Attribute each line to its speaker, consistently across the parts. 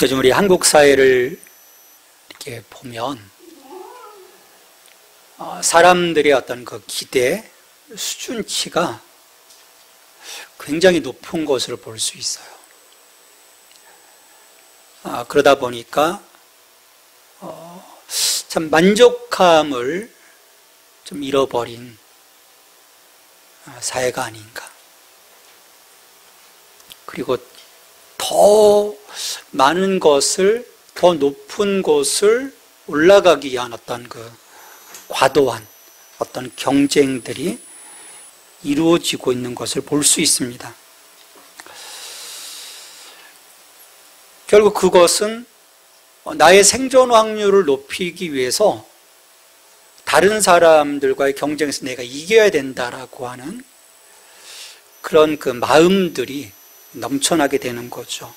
Speaker 1: 요즘 우리 한국 사회를 이렇게 보면 사람들의 어떤 그 기대 수준치가 굉장히 높은 것을 볼 수 있어요. 그러다 보니까 참 만족감을 좀 잃어버린 사회가 아닌가. 그리고 더 많은 것을, 더 높은 곳을 올라가기 위한 어떤 그 과도한 어떤 경쟁들이 이루어지고 있는 것을 볼 수 있습니다. 결국 그것은 나의 생존 확률을 높이기 위해서 다른 사람들과의 경쟁에서 내가 이겨야 된다라고 하는 그런 그 마음들이 넘쳐나게 되는 거죠.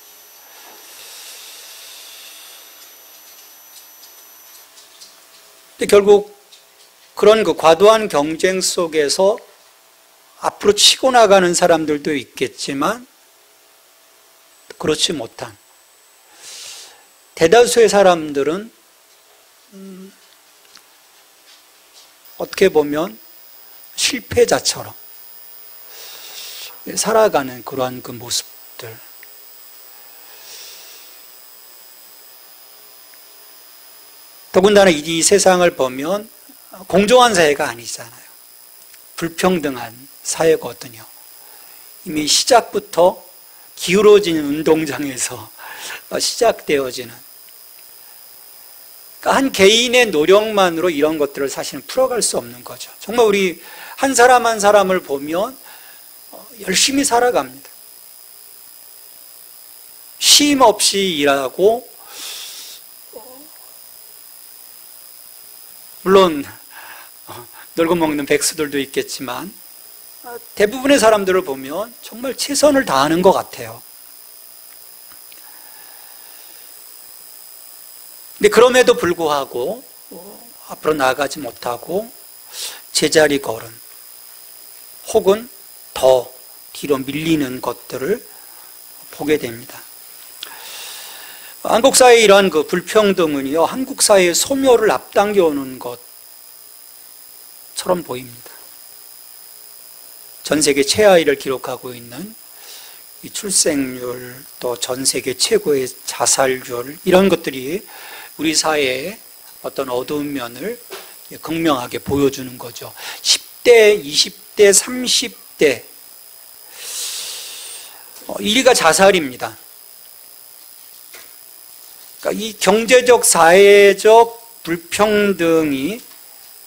Speaker 1: 근데 결국 그런 그 과도한 경쟁 속에서 앞으로 치고 나가는 사람들도 있겠지만 그렇지 못한 대다수의 사람들은 어떻게 보면 실패자처럼 살아가는 그러한 그 모습들. 더군다나 이 세상을 보면 공정한 사회가 아니잖아요. 불평등한 사회거든요. 이미 시작부터 기울어지는 운동장에서 시작되어지는, 그러니까 한 개인의 노력만으로 이런 것들을 사실은 풀어갈 수 없는 거죠. 정말 우리 한 사람 한 사람을 보면 열심히 살아갑니다. 쉼 없이 일하고, 물론 놀고 먹는 백수들도 있겠지만 대부분의 사람들을 보면 정말 최선을 다하는 것 같아요. 근데 그럼에도 불구하고 앞으로 나아가지 못하고 제자리 걸음 혹은 더 뒤로 밀리는 것들을 보게 됩니다. 한국 사회의 이러한 그 불평등은요, 한국 사회의 소멸을 앞당겨 오는 것처럼 보입니다. 전 세계 최하위를 기록하고 있는 이 출생률, 또 전 세계 최고의 자살률, 이런 것들이 우리 사회의 어떤 어두운 면을 극명하게 보여주는 거죠. 10대, 20대, 30대 1위가 자살입니다. 그러니까 이 경제적, 사회적 불평등이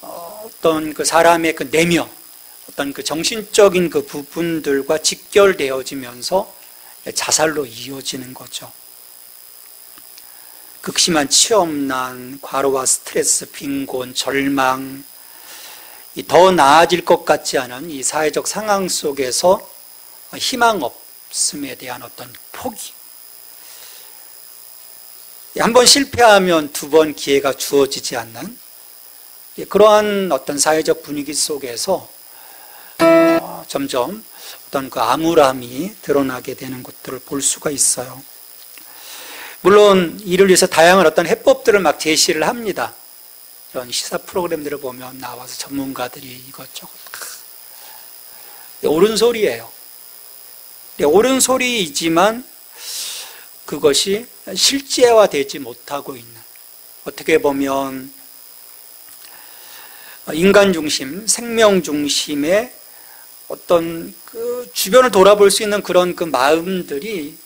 Speaker 1: 어떤 그 사람의 그 내면, 어떤 그 정신적인 그 부분들과 직결되어지면서 자살로 이어지는 거죠. 극심한 취업난, 과로와 스트레스, 빈곤, 절망, 더 나아질 것 같지 않은 이 사회적 상황 속에서 희망 없음에 대한 어떤 포기. 한 번 실패하면 두 번 기회가 주어지지 않는 그러한 어떤 사회적 분위기 속에서 점점 어떤 그 암울함이 드러나게 되는 것들을 볼 수가 있어요. 물론 이를 위해서 다양한 어떤 해법들을 막 제시를 합니다. 이런 시사 프로그램들을 보면 나와서 전문가들이 이것저것 옳은 소리예요. 옳은 소리이지만 그것이 실제화되지 못하고 있는, 어떻게 보면 인간 중심, 생명 중심의 어떤 그 주변을 돌아볼 수 있는 그런 그 마음들이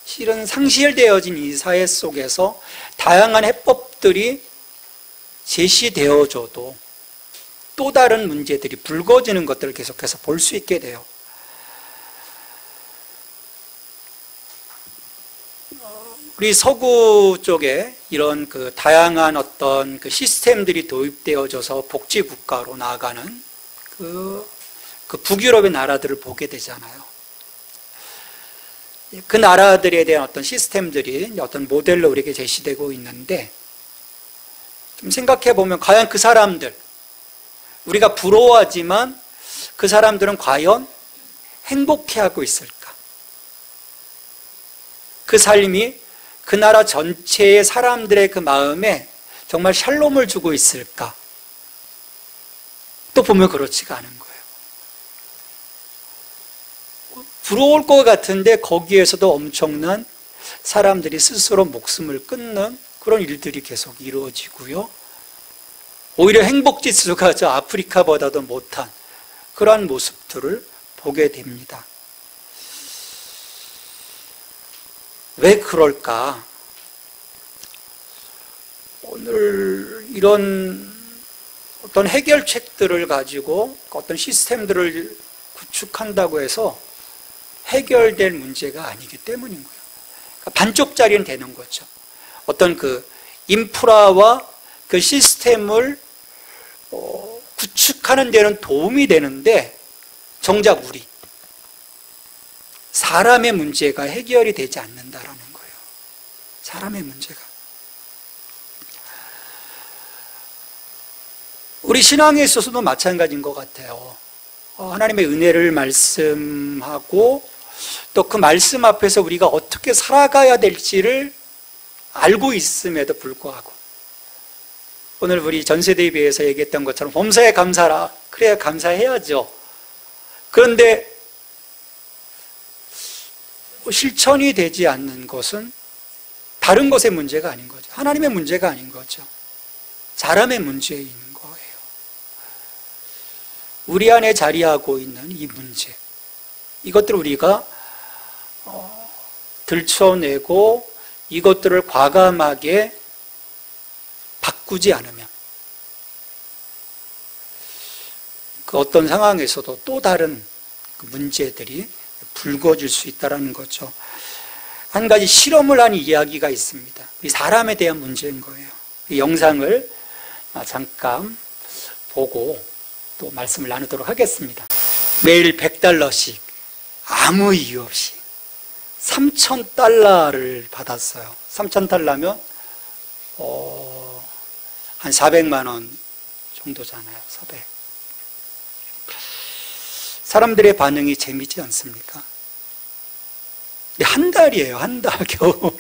Speaker 1: 실은 상실되어진 이 사회 속에서 다양한 해법들이 제시되어져도 또 다른 문제들이 불거지는 것들을 계속해서 볼 수 있게 돼요. 우리 서구 쪽에 이런 그 다양한 어떤 그 시스템들이 도입되어져서 복지국가로 나아가는 그 북유럽의 나라들을 보게 되잖아요. 그 나라들에 대한 어떤 시스템들이 어떤 모델로 우리에게 제시되고 있는데, 좀 생각해 보면 과연 그 사람들, 우리가 부러워하지만 그 사람들은 과연 행복해하고 있을까? 그 삶이 그 나라 전체의 사람들의 그 마음에 정말 샬롬을 주고 있을까? 또 보면 그렇지가 않은 거예요. 부러울 것 같은데 거기에서도 엄청난 사람들이 스스로 목숨을 끊는 그런 일들이 계속 이루어지고요. 오히려 행복지수가 저 아프리카보다도 못한 그러한 모습들을 보게 됩니다. 왜 그럴까? 오늘 이런 어떤 해결책들을 가지고 어떤 시스템들을 구축한다고 해서 해결될 문제가 아니기 때문인 거예요. 그러니까 반쪽짜리는 되는 거죠. 어떤 그 인프라와 그 시스템을 구축하는 데는 도움이 되는데 정작 우리 사람의 문제가 해결이 되지 않는다라는 거예요. 사람의 문제가. 우리 신앙에 있어서도 마찬가지인 것 같아요. 하나님의 은혜를 말씀하고 또 그 말씀 앞에서 우리가 어떻게 살아가야 될지를 알고 있음에도 불구하고 오늘 우리 전세대비에서 얘기했던 것처럼 범사에 감사라. 그래야 감사해야죠. 그런데 실천이 되지 않는 것은 다른 것의 문제가 아닌 거죠. 하나님의 문제가 아닌 거죠. 사람의 문제인 거예요. 우리 안에 자리하고 있는 이 문제, 이것들을 우리가 들춰내고 이것들을 과감하게 바꾸지 않으면 그 어떤 상황에서도 또 다른 그 문제들이 불거질 수 있다는 거죠. 한 가지 실험을 한 이야기가 있습니다. 이 사람에 대한 문제인 거예요. 이 영상을 잠깐 보고 또 말씀을 나누도록 하겠습니다. 매일 $100씩 아무 이유 없이 $3,000를 받았어요. $3,000면 한 400만 원 정도잖아요. 400. 사람들의 반응이 재미지 않습니까? 한 달이에요. 한 달 겨우.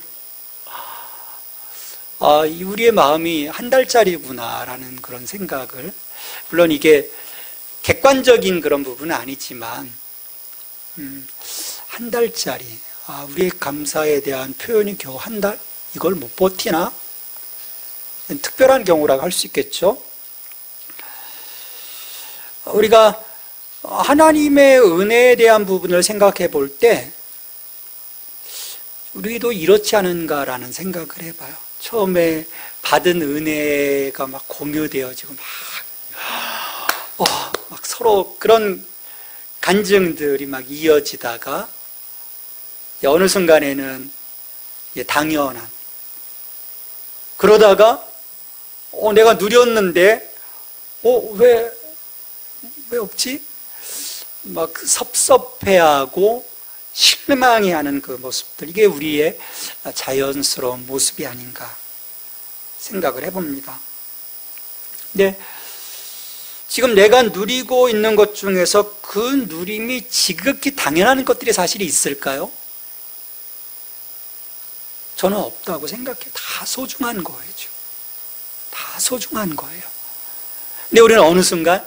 Speaker 1: 우리의 마음이 한 달짜리구나라는 그런 생각을, 물론 이게 객관적인 그런 부분은 아니지만 한 달짜리, 우리의 감사에 대한 표현이 겨우 한 달? 이걸 못 버티나? 특별한 경우라고 할 수 있겠죠. 우리가 하나님의 은혜에 대한 부분을 생각해 볼 때 우리도 이렇지 않은가라는 생각을 해봐요. 처음에 받은 은혜가 막 공유되어지고 막 서로 그런 간증들이 막 이어지다가 어느 순간에는 당연한, 그러다가 내가 누렸는데 왜 없지? 막 섭섭해하고 실망해하는 그 모습들, 이게 우리의 자연스러운 모습이 아닌가 생각을 해봅니다. 근데 지금 내가 누리고 있는 것 중에서 그 누림이 지극히 당연한 것들이 사실이 있을까요? 저는 없다고 생각해요. 다 소중한 거예요. 다 소중한 거예요. 근데 우리는 어느 순간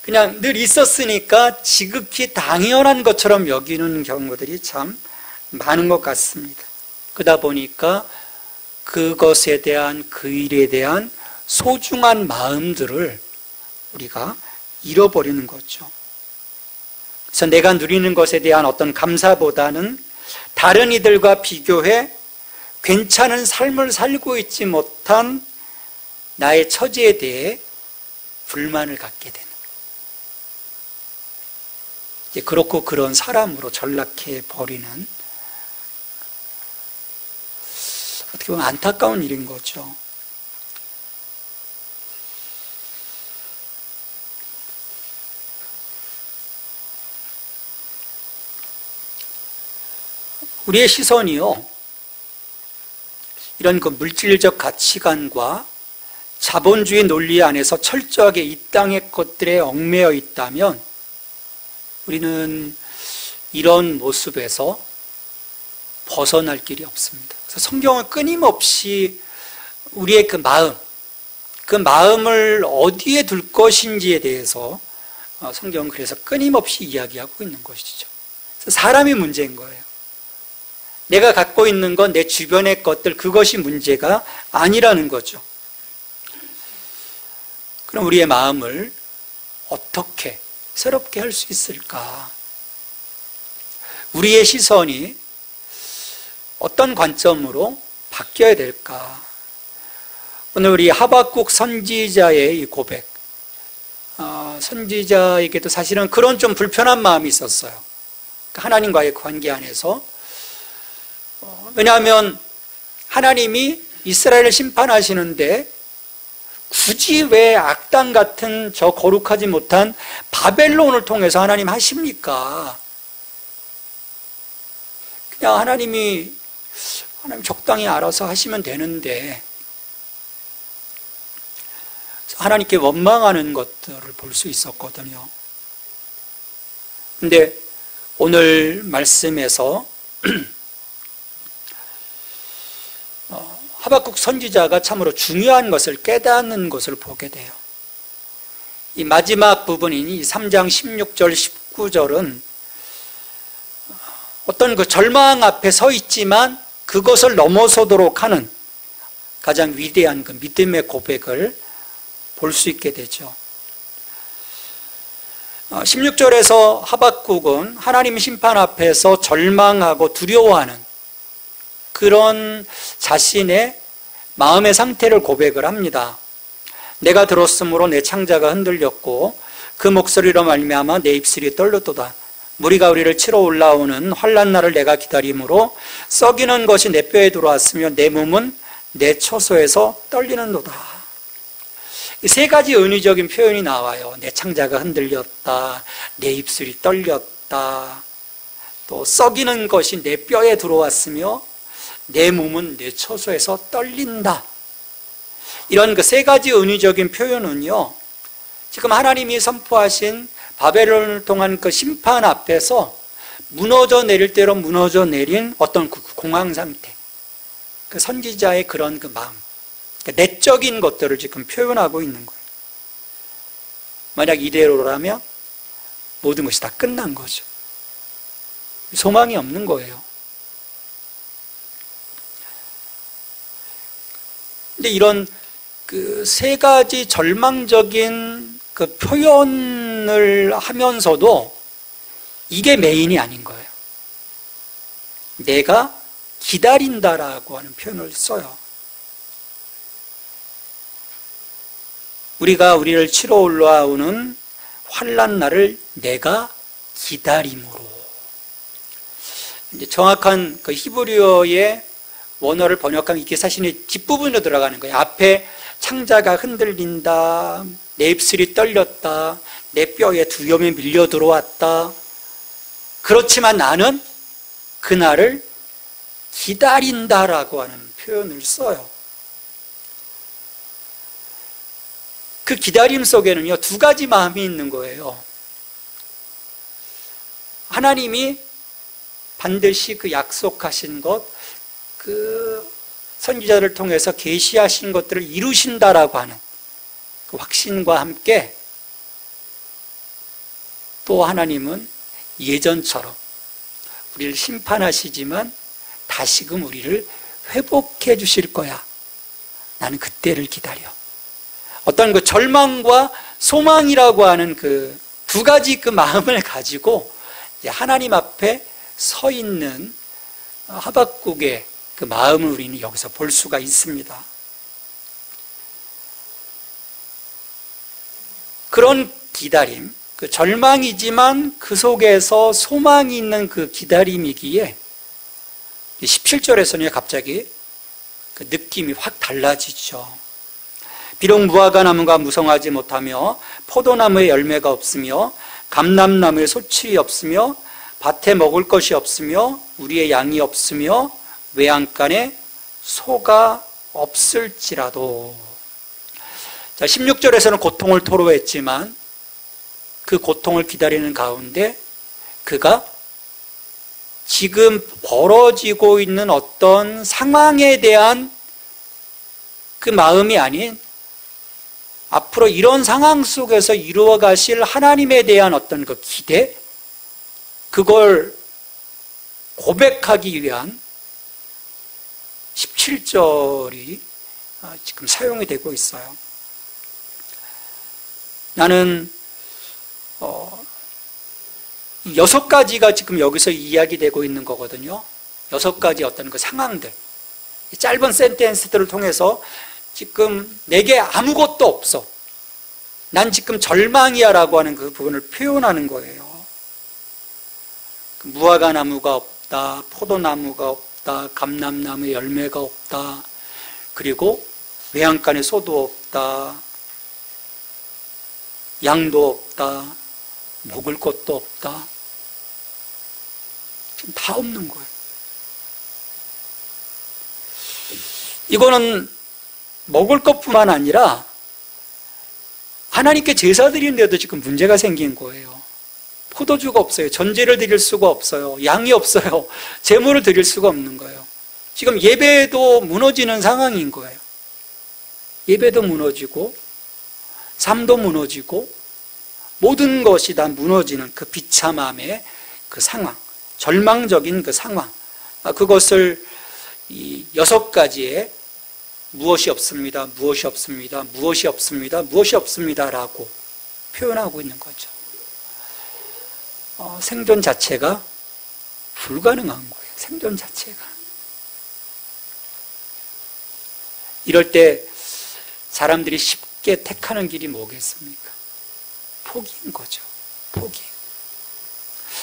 Speaker 1: 그냥 늘 있었으니까 지극히 당연한 것처럼 여기는 경우들이 참 많은 것 같습니다. 그러다 보니까 그것에 대한, 그 일에 대한 소중한 마음들을 우리가 잃어버리는 거죠. 그래서 내가 누리는 것에 대한 어떤 감사보다는 다른 이들과 비교해 괜찮은 삶을 살고 있지 못한 나의 처지에 대해 불만을 갖게 되는, 그렇고 그런 사람으로 전락해 버리는, 어떻게 보면 안타까운 일인 거죠. 우리의 시선이요, 이런 그 물질적 가치관과 자본주의 논리 안에서 철저하게 이 땅의 것들에 얽매여 있다면 우리는 이런 모습에서 벗어날 길이 없습니다. 그래서 성경은 끊임없이 우리의 그 마음을 어디에 둘 것인지에 대해서 성경은 그래서 끊임없이 이야기하고 있는 것이죠. 사람이 문제인 거예요. 내가 갖고 있는 건 내 주변의 것들, 그것이 문제가 아니라는 거죠. 그럼 우리의 마음을 어떻게 새롭게 할 수 있을까? 우리의 시선이 어떤 관점으로 바뀌어야 될까? 오늘 우리 하박국 선지자의 이 고백, 선지자에게도 사실은 그런 좀 불편한 마음이 있었어요. 하나님과의 관계 안에서. 왜냐하면 하나님이 이스라엘을 심판하시는데 굳이 왜 악당 같은 저 거룩하지 못한 바벨론을 통해서 하나님 하십니까? 그냥 하나님 적당히 알아서 하시면 되는데, 하나님께 원망하는 것들을 볼 수 있었거든요. 근데 오늘 말씀에서 하박국 선지자가 참으로 중요한 것을 깨닫는 것을 보게 돼요. 이 마지막 부분인 이 3장 16절 19절은 어떤 그 절망 앞에 서 있지만 그것을 넘어서도록 하는 가장 위대한 그 믿음의 고백을 볼 수 있게 되죠. 16절에서 하박국은 하나님 심판 앞에서 절망하고 두려워하는 그런 자신의 마음의 상태를 고백을 합니다. 내가 들었으므로 내 창자가 흔들렸고 그 목소리로 말미암아 내 입술이 떨렸도다. 무리가 우리를 치러 올라오는 환난 날을 내가 기다림으로 썩이는 것이 내 뼈에 들어왔으며 내 몸은 내 처소에서 떨리는도다. 이 세 가지 은유적인 표현이 나와요. 내 창자가 흔들렸다, 내 입술이 떨렸다, 또 썩이는 것이 내 뼈에 들어왔으며 내 몸은 내 처소에서 떨린다. 이런 그 세 가지 은유적인 표현은요, 지금 하나님이 선포하신 바벨론을 통한 그 심판 앞에서 무너져 내릴 대로 무너져 내린 어떤 그 공황 상태, 그 선지자의 그런 그 마음, 내적인 것들을 지금 표현하고 있는 거예요. 만약 이대로라면 모든 것이 다 끝난 거죠. 소망이 없는 거예요. 근데 이런 그 세 가지 절망적인 그 표현을 하면서도 이게 메인이 아닌 거예요. 내가 기다린다라고 하는 표현을 써요. 우리를 치러 올라오는 환난 날을 내가 기다림으로. 이제 정확한 그 히브리어의 원어를 번역하면 이게 사실은 뒷부분으로 들어가는 거예요. 앞에 창자가 흔들린다, 내 입술이 떨렸다, 내 뼈에 두려움이 밀려 들어왔다. 그렇지만 나는 그날을 기다린다라고 하는 표현을 써요. 그 기다림 속에는요, 두 가지 마음이 있는 거예요. 하나님이 반드시 그 약속하신 것, 그 선지자를 통해서 계시하신 것들을 이루신다라고 하는 그 확신과 함께, 또 하나님은 예전처럼 우리를 심판하시지만 다시금 우리를 회복해 주실 거야. 나는 그때를 기다려. 어떤 그 절망과 소망이라고 하는 그 두 가지 그 마음을 가지고 하나님 앞에 서 있는 하박국의 그 마음을 우리는 여기서 볼 수가 있습니다. 그런 기다림, 그 절망이지만 그 속에서 소망이 있는 그 기다림이기에 17절에서는 갑자기 그 느낌이 확 달라지죠. 비록 무화과 나무가 무성하지 못하며 포도나무에 열매가 없으며 감람나무에 소출이 없으며 밭에 먹을 것이 없으며 우리의 양이 없으며 외양간에 소가 없을지라도. 자, 16절에서는 고통을 토로했지만 그 고통을 기다리는 가운데 그가 지금 벌어지고 있는 어떤 상황에 대한 그 마음이 아닌 앞으로 이런 상황 속에서 이루어 가실 하나님에 대한 어떤 그 기대, 그걸 고백하기 위한 17절이 지금 사용이 되고 있어요. 나는 6가지가 지금 여기서 이야기되고 있는 거거든요. 6가지 어떤 그 상황들, 짧은 센텐스들을 통해서 지금 내게 아무것도 없어, 난 지금 절망이야 라고 하는 그 부분을 표현하는 거예요. 무화과나무가 없다, 포도나무가 없다, 감람나무에 열매가 없다, 그리고 외양간에 소도 없다, 양도 없다, 먹을 것도 없다. 지금 다 없는 거예요. 이거는 먹을 것뿐만 아니라 하나님께 제사 드리는데도 지금 문제가 생긴 거예요. 포도주가 없어요. 전제를 드릴 수가 없어요. 양이 없어요. 제물을 드릴 수가 없는 거예요. 지금 예배도 무너지는 상황인 거예요. 예배도 무너지고 삶도 무너지고 모든 것이 다 무너지는 그 비참함의 그 상황, 절망적인 그 상황, 그것을 이 6가지의 무엇이 없습니다, 무엇이 없습니다, 무엇이 없습니다, 무엇이 없습니다 라고 표현하고 있는 거죠. 생존 자체가 불가능한 거예요. 생존 자체가. 이럴 때 사람들이 쉽게 택하는 길이 뭐겠습니까? 포기인 거죠. 포기.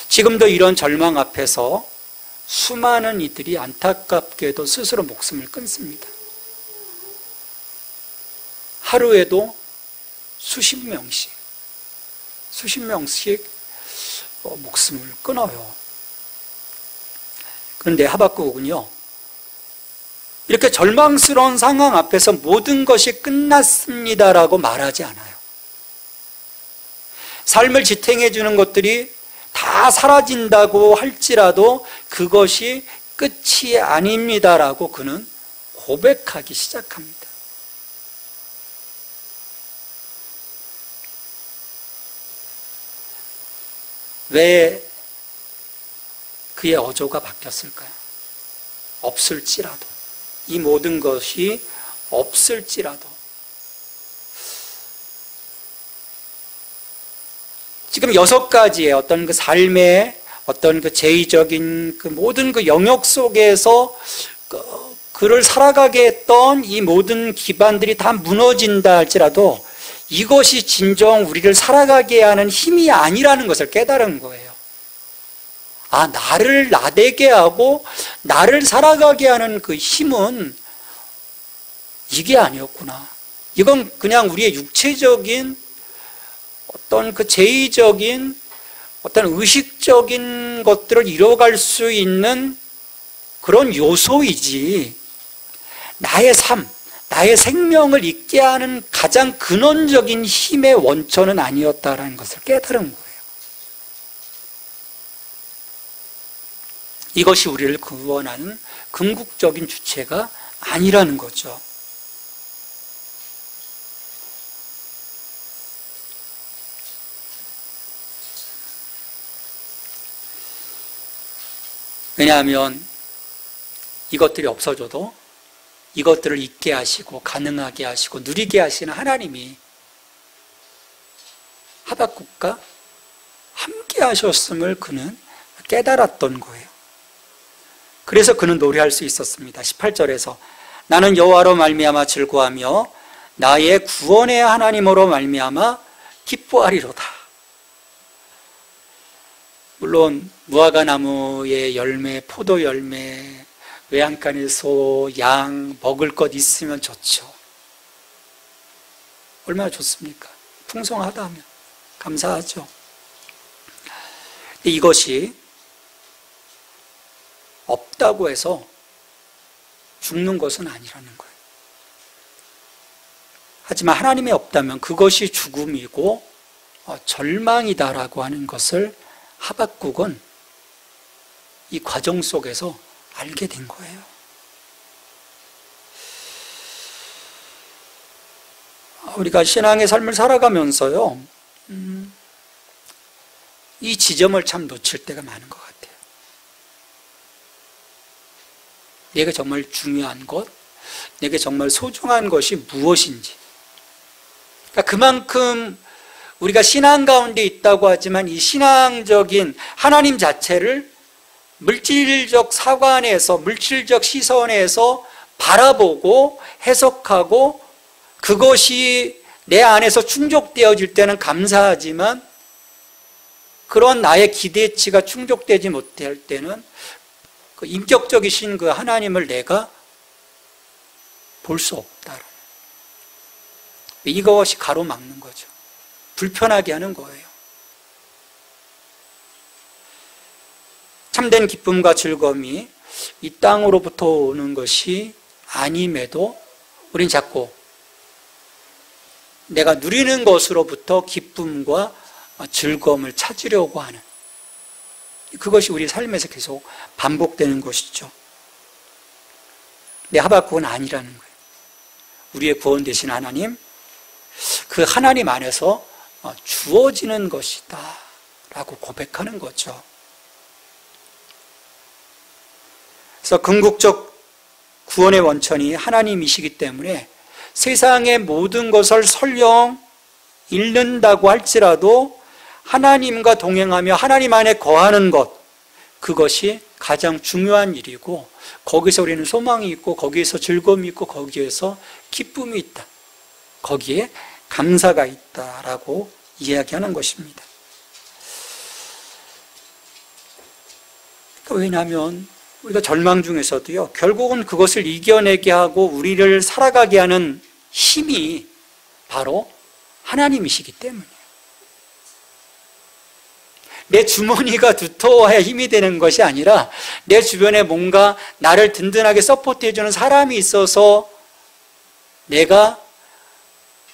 Speaker 1: 지금도 이런 절망 앞에서 수많은 이들이 안타깝게도 스스로 목숨을 끊습니다. 하루에도 수십 명씩 목숨을 끊어요. 그런데 하박국은요, 이렇게 절망스러운 상황 앞에서 모든 것이 끝났습니다라고 말하지 않아요. 삶을 지탱해 주는 것들이 다 사라진다고 할지라도 그것이 끝이 아닙니다라고 그는 고백하기 시작합니다. 왜 그의 어조가 바뀌었을까요? 없을지라도, 이 모든 것이 없을지라도. 지금 6가지의 어떤 그 삶의 어떤 그 제의적인 그 모든 그 영역 속에서 그를 살아가게 했던 이 모든 기반들이 다 무너진다 할지라도 이것이 진정 우리를 살아가게 하는 힘이 아니라는 것을 깨달은 거예요. 아, 나를 나되게 하고 나를 살아가게 하는 그 힘은 이게 아니었구나. 이건 그냥 우리의 육체적인 어떤 그 제의적인 어떤 의식적인 것들을 이뤄갈 수 있는 그런 요소이지, 나의 삶, 나의 생명을 있게 하는 가장 근원적인 힘의 원천은 아니었다라는 것을 깨달은 거예요. 이것이 우리를 구원하는 궁극적인 주체가 아니라는 거죠. 왜냐하면 이것들이 없어져도 이것들을 있게 하시고 가능하게 하시고 누리게 하시는 하나님이 하박국과 함께 하셨음을 그는 깨달았던 거예요. 그래서 그는 노래할 수 있었습니다. 18절에서 나는 여호와로 말미암아 즐거워하며 나의 구원의 하나님으로 말미암아 기뻐하리로다. 물론 무화과나무의 열매, 포도 열매, 외양간에 소, 양, 먹을 것 있으면 좋죠. 얼마나 좋습니까? 풍성하다면 감사하죠. 이것이 없다고 해서 죽는 것은 아니라는 거예요. 하지만 하나님이 없다면 그것이 죽음이고 절망이다라고 하는 것을 하박국은 이 과정 속에서 알게 된 거예요. 우리가 신앙의 삶을 살아가면서요, 이 지점을 참 놓칠 때가 많은 것 같아요. 내게 정말 중요한 것, 내게 정말 소중한 것이 무엇인지. 그러니까 그만큼 우리가 신앙 가운데 있다고 하지만 이 신앙적인 하나님 자체를 물질적 사관에서, 물질적 시선에서 바라보고 해석하고 그것이 내 안에서 충족되어질 때는 감사하지만 그런 나의 기대치가 충족되지 못할 때는 그 인격적이신 그 하나님을 내가 볼 수 없다. 이것이 가로막는 거죠. 불편하게 하는 거예요. 참된 기쁨과 즐거움이 이 땅으로부터 오는 것이 아님에도 우린 자꾸 내가 누리는 것으로부터 기쁨과 즐거움을 찾으려고 하는, 그것이 우리 삶에서 계속 반복되는 것이죠. 근데 하박국은 아니라는 거예요. 우리의 구원 되신 하나님, 그 하나님 안에서 주어지는 것이다 라고 고백하는 거죠. 그래서 궁극적 구원의 원천이 하나님이시기 때문에 세상의 모든 것을 설령 잃는다고 할지라도 하나님과 동행하며 하나님 안에 거하는 것, 그것이 가장 중요한 일이고 거기서 우리는 소망이 있고 거기에서 즐거움이 있고 거기에서 기쁨이 있다, 거기에 감사가 있다라고 이야기하는 것입니다. 왜냐하면 우리가 절망 중에서도요, 결국은 그것을 이겨내게 하고 우리를 살아가게 하는 힘이 바로 하나님이시기 때문이에요. 내 주머니가 두터워야 힘이 되는 것이 아니라 내 주변에 뭔가 나를 든든하게 서포트해주는 사람이 있어서 내가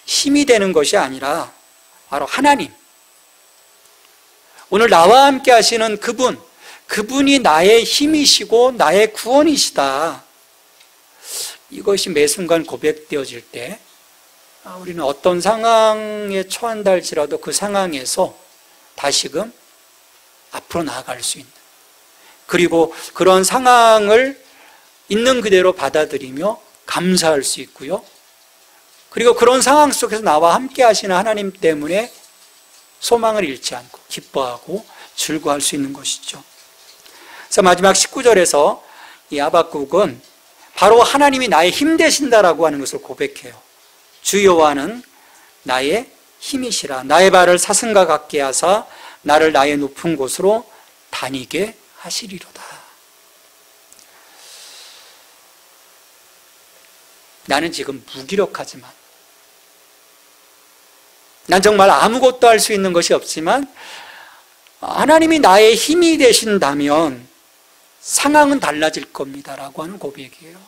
Speaker 1: 힘이 되는 것이 아니라 바로 하나님, 오늘 나와 함께 하시는 그분이 나의 힘이시고 나의 구원이시다. 이것이 매 순간 고백되어질 때 우리는 어떤 상황에 처한다 할지라도 그 상황에서 다시금 앞으로 나아갈 수 있는, 그리고 그런 상황을 있는 그대로 받아들이며 감사할 수 있고요, 그리고 그런 상황 속에서 나와 함께 하시는 하나님 때문에 소망을 잃지 않고 기뻐하고 즐거워할 수 있는 것이죠. 그래서 마지막 19절에서 이 하박국은 바로 하나님이 나의 힘 되신다라고 하는 것을 고백해요. 주 여호와는 나의 힘이시라. 나의 발을 사슴과 같게 하사 나를 나의 높은 곳으로 다니게 하시리로다. 나는 지금 무기력하지만, 난 정말 아무것도 할 수 있는 것이 없지만 하나님이 나의 힘이 되신다면 상황은 달라질 겁니다라고 하는 고백이에요.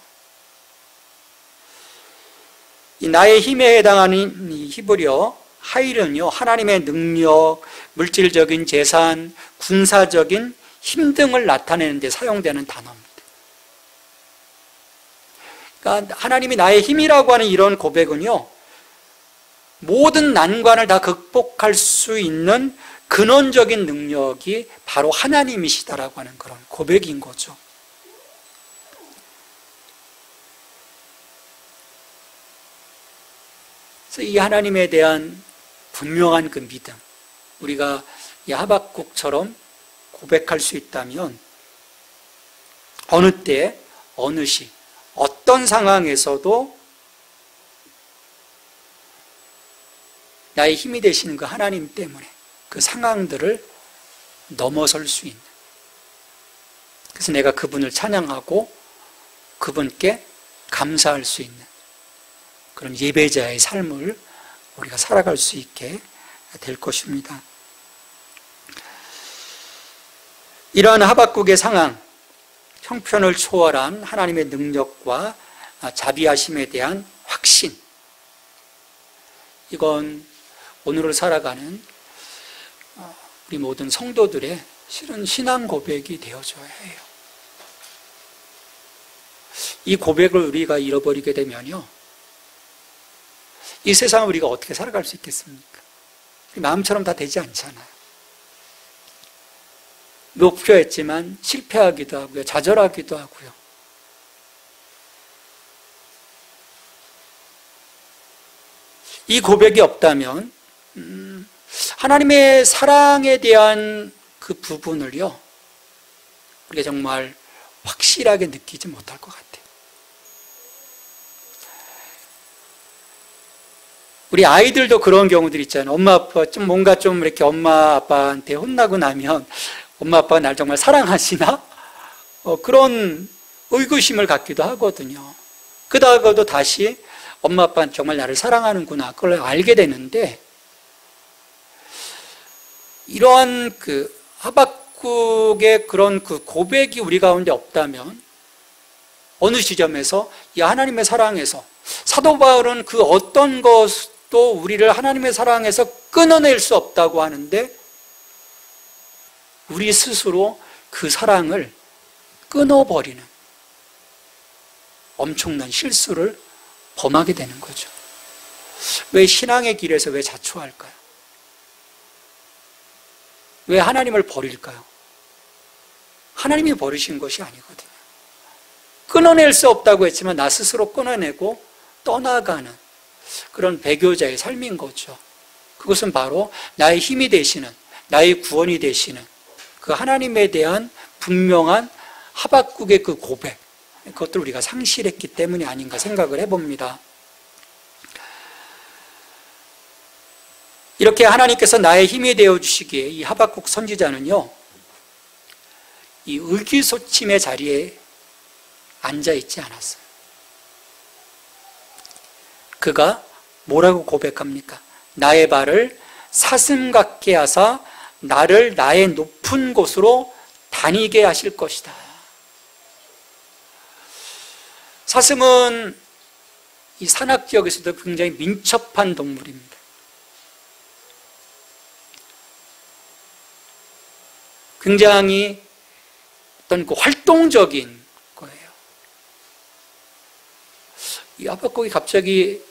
Speaker 1: 이 나의 힘에 해당하는 이 히브리어 하일은요, 하나님의 능력, 물질적인 재산, 군사적인 힘 등을 나타내는 데 사용되는 단어입니다. 그러니까 하나님이 나의 힘이라고 하는 이런 고백은요, 모든 난관을 다 극복할 수 있는 근원적인 능력이 바로 하나님이시다라고 하는 그런 고백인 거죠. 그래서 이 하나님에 대한 분명한 그 믿음, 우리가 이 하박국처럼 고백할 수 있다면 어느 때, 어느 시, 어떤 상황에서도 나의 힘이 되시는 그 하나님 때문에 그 상황들을 넘어설 수 있는, 그래서 내가 그분을 찬양하고 그분께 감사할 수 있는 그런 예배자의 삶을 우리가 살아갈 수 있게 될 것입니다. 이러한 하박국의 상황, 형편을 초월한 하나님의 능력과 자비하심에 대한 확신, 이건 오늘을 살아가는 우리 모든 성도들의 실은 신앙 고백이 되어줘야 해요. 이 고백을 우리가 잃어버리게 되면요, 이 세상을 우리가 어떻게 살아갈 수 있겠습니까? 마음처럼 다 되지 않잖아요. 목표했지만 실패하기도 하고요, 좌절하기도 하고요. 이 고백이 없다면 하나님의 사랑에 대한 그 부분을요, 우리가 정말 확실하게 느끼지 못할 것 같아요. 우리 아이들도 그런 경우들 있잖아요. 엄마 아빠 뭔가 이렇게 엄마 아빠한테 혼나고 나면 엄마 아빠가 날 정말 사랑하시나? 그런 의구심을 갖기도 하거든요. 그러다가도 다시 엄마 아빠는 정말 나를 사랑하는구나, 그걸 알게 되는데, 이러한 그 하박국의 그런 그 고백이 우리 가운데 없다면 어느 지점에서 이 하나님의 사랑에서, 사도 바울은 그 어떤 것도 우리를 하나님의 사랑에서 끊어낼 수 없다고 하는데, 우리 스스로 그 사랑을 끊어버리는 엄청난 실수를 범하게 되는 거죠. 왜 신앙의 길에서 왜 자초할까요? 왜 하나님을 버릴까요? 하나님이 버리신 것이 아니거든요. 끊어낼 수 없다고 했지만 나 스스로 끊어내고 떠나가는 그런 배교자의 삶인 거죠. 그것은 바로 나의 힘이 되시는, 나의 구원이 되시는 그 하나님에 대한 분명한 하박국의 그 고백, 그것들 우리가 상실했기 때문이 아닌가 생각을 해봅니다. 이렇게 하나님께서 나의 힘이 되어주시기에 이 하박국 선지자는요, 이 의기소침의 자리에 앉아있지 않았어요. 그가 뭐라고 고백합니까? 나의 발을 사슴 같게 하사 나를 나의 높은 곳으로 다니게 하실 것이다. 사슴은 이 산악지역에서도 굉장히 민첩한 동물입니다. 굉장히 어떤 그 활동적인 거예요. 이 하박국이 갑자기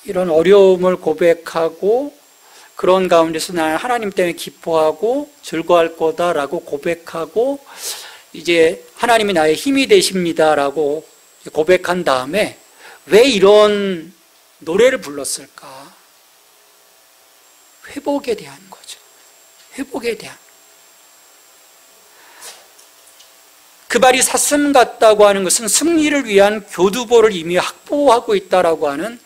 Speaker 1: 이런 어려움을 고백하고 그런 가운데서 나는 하나님 때문에 기뻐하고 즐거워할 거다라고 고백하고 이제 하나님이 나의 힘이 되십니다라고 고백한 다음에 왜 이런 노래를 불렀을까? 회복에 대한 거죠. 회복에 대한. 그 발이 사슴 같다고 하는 것은 승리를 위한 교두보를 이미 확보하고 있다라고 하는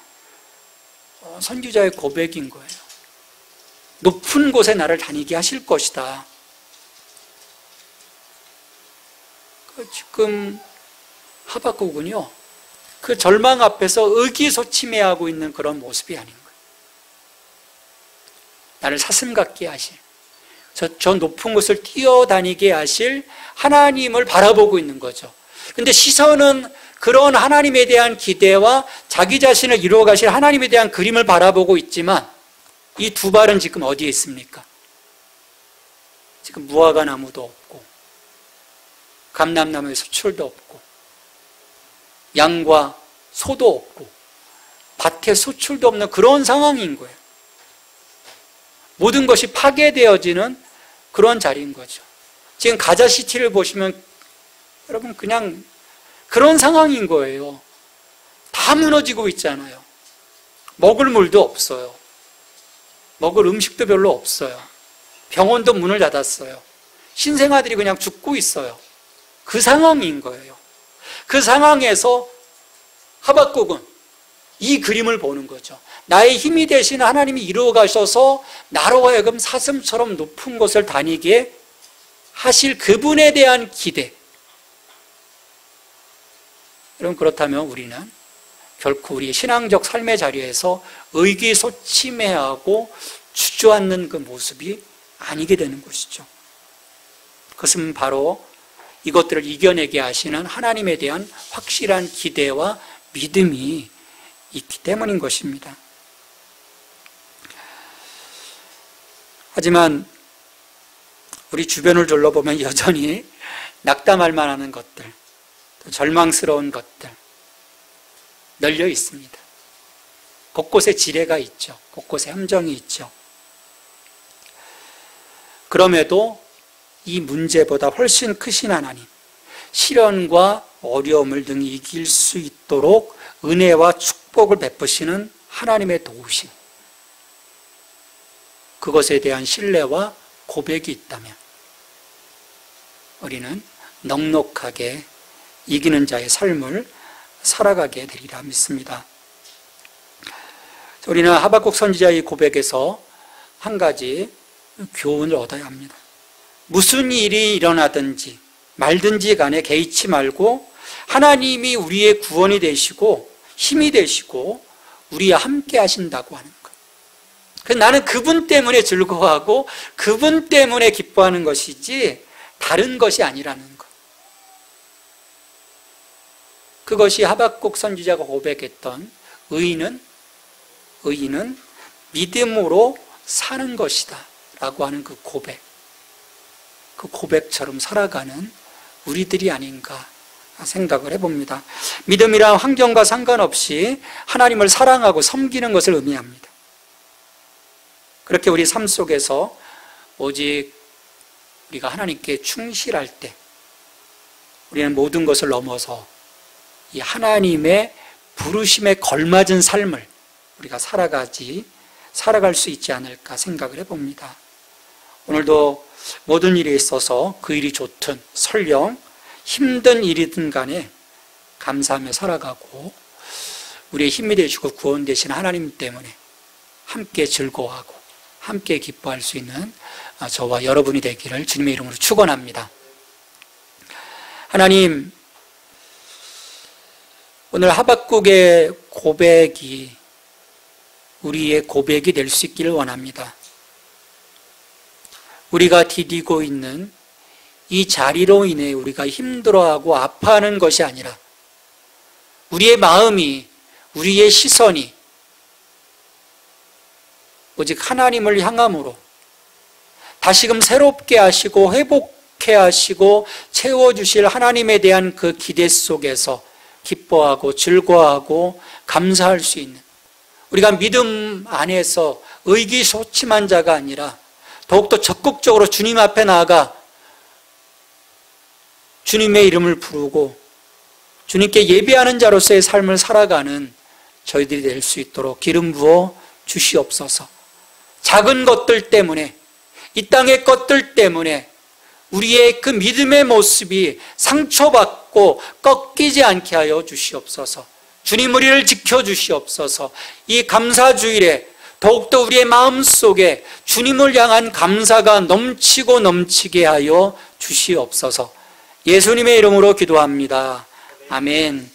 Speaker 1: 선지자의 고백인 거예요. 높은 곳에 나를 다니게 하실 것이다. 지금 하박국은요, 그 절망 앞에서 의기소침해하고 있는 그런 모습이 아닌 거예요. 나를 사슴 같게 하실, 저 높은 곳을 뛰어다니게 하실 하나님을 바라보고 있는 거죠. 근데 시선은 그런 하나님에 대한 기대와 자기 자신을 이루어 가실 하나님에 대한 그림을 바라보고 있지만 이 두 발은 지금 어디에 있습니까? 지금 무화과 나무도 없고 감람나무에 수출도 없고 양과 소도 없고 밭에 수출도 없는 그런 상황인 거예요. 모든 것이 파괴되어지는 그런 자리인 거죠. 지금 가자시티를 보시면 여러분 그냥 그런 상황인 거예요. 다 무너지고 있잖아요. 먹을 물도 없어요. 먹을 음식도 별로 없어요. 병원도 문을 닫았어요. 신생아들이 그냥 죽고 있어요. 그 상황인 거예요. 그 상황에서 하박국은 이 그림을 보는 거죠. 나의 힘이 되신 하나님이 이루어 가셔서 나로 하여금 사슴처럼 높은 곳을 다니게 하실 그분에 대한 기대. 여러분, 그렇다면 우리는 결코 우리의 신앙적 삶의 자리에서 의기소침해하고 주저앉는 그 모습이 아니게 되는 것이죠. 그것은 바로 이것들을 이겨내게 하시는 하나님에 대한 확실한 기대와 믿음이 있기 때문인 것입니다. 하지만 우리 주변을 둘러보면 여전히 낙담할 만한 것들, 또 절망스러운 것들 널려 있습니다. 곳곳에 지뢰가 있죠. 곳곳에 함정이 있죠. 그럼에도 이 문제보다 훨씬 크신 하나님, 시련과 어려움을 등이 이길 수 있도록 은혜와 축복을 베푸시는 하나님의 도우심, 그것에 대한 신뢰와 고백이 있다면 우리는 넉넉하게 이기는 자의 삶을 살아가게 되리라 믿습니다. 우리는 하박국 선지자의 고백에서 한 가지 교훈을 얻어야 합니다. 무슨 일이 일어나든지 말든지 간에 개의치 말고 하나님이 우리의 구원이 되시고 힘이 되시고 우리와 함께 하신다고 하는 것. 나는 그분 때문에 즐거워하고 그분 때문에 기뻐하는 것이지 다른 것이 아니라는 것. 그것이 하박국 선지자가 고백했던 의인은 믿음으로 사는 것이다 라고 하는 그 고백, 그 고백처럼 살아가는 우리들이 아닌가 생각을 해봅니다. 믿음이란 환경과 상관없이 하나님을 사랑하고 섬기는 것을 의미합니다. 그렇게 우리 삶 속에서 오직 우리가 하나님께 충실할 때 우리는 모든 것을 넘어서 이 하나님의 부르심에 걸맞은 삶을 우리가 살아갈 수 있지 않을까 생각을 해봅니다. 오늘도 모든 일에 있어서 그 일이 좋든 설령 힘든 일이든 간에 감사하며 살아가고 우리의 힘이 되시고 구원 되신 하나님 때문에 함께 즐거워하고 함께 기뻐할 수 있는 저와 여러분이 되기를 주님의 이름으로 축원합니다. 하나님, 오늘 하박국의 고백이 우리의 고백이 될 수 있기를 원합니다. 우리가 디디고 있는 이 자리로 인해 우리가 힘들어하고 아파하는 것이 아니라 우리의 마음이, 우리의 시선이 오직 하나님을 향함으로 다시금 새롭게 하시고 회복해 하시고 채워주실 하나님에 대한 그 기대 속에서 기뻐하고 즐거워하고 감사할 수 있는, 우리가 믿음 안에서 의기소침한 자가 아니라 더욱더 적극적으로 주님 앞에 나아가 주님의 이름을 부르고 주님께 예배하는 자로서의 삶을 살아가는 저희들이 될 수 있도록 기름 부어 주시옵소서. 작은 것들 때문에, 이 땅의 것들 때문에 우리의 그 믿음의 모습이 상처받고 꺾이지 않게 하여 주시옵소서. 주님, 우리를 지켜주시옵소서. 이 감사주일에 더욱더 우리의 마음속에 주님을 향한 감사가 넘치고 넘치게 하여 주시옵소서. 예수님의 이름으로 기도합니다. 아멘.